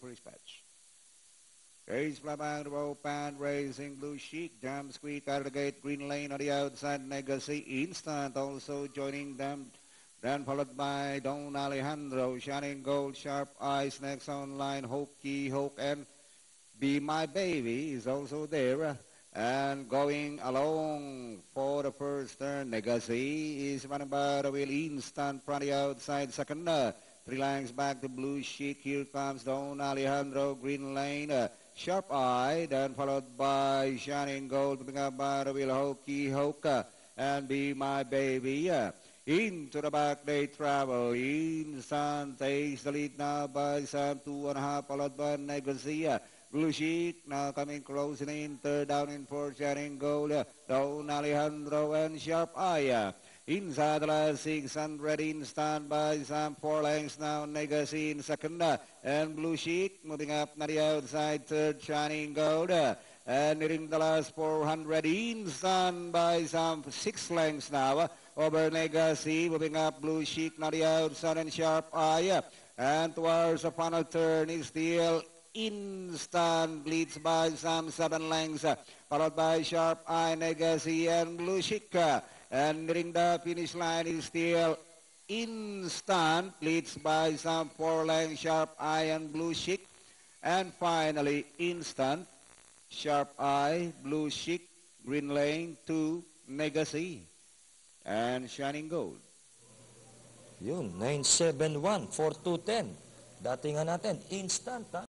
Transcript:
first patch. Race Flabang, rope and racing Blue Chic, Jam Squeak out of the gate, Green Lane on the outside, Legacy Instant also joining them. Then followed by Don Alejandro, Shining Gold, Sharp Eyes, next on line, Hokey Hoke, and Be My Baby is also there. And going along for the first turn, Legacy is running by the wheel, Instant from the outside, second. 3 lengths back to Blue Chic. Here comes Don Alejandro, Green Lane, Sharp Eye, then followed by Shining Gold, moving up by the wheel, Hokey Hoke, and Be My Baby. Into the back they travel. Instant takes the lead now by some 2.5, followed by Negocia. Blue Chic now coming closing in, third down in fourth, Shining Gold, Don Alejandro and Sharp Eye. Inside the last 600, Instant by some 4 lengths now, Legacy in second, and Blue Chic moving up to the outside, third, Shining Gold, and nearing the last 400, Instant by some 6 lengths now, over Legacy, moving up Blue Chic to the outside, and Sharp Eye, and towards the final turn is still Instant, leads by some 7 lengths, followed by Sharp Eye, Legacy, and Blue Chic. And nearing the finish line is still Instant, leads by some 4 lengths, Sharp Eye, and Blue Chic. And finally, Instant, Sharp Eye, Blue Chic, Green Lane, 2, Legacy, and Shining Gold. Yun, 971, 4210. Datingan natin, Instant, ha?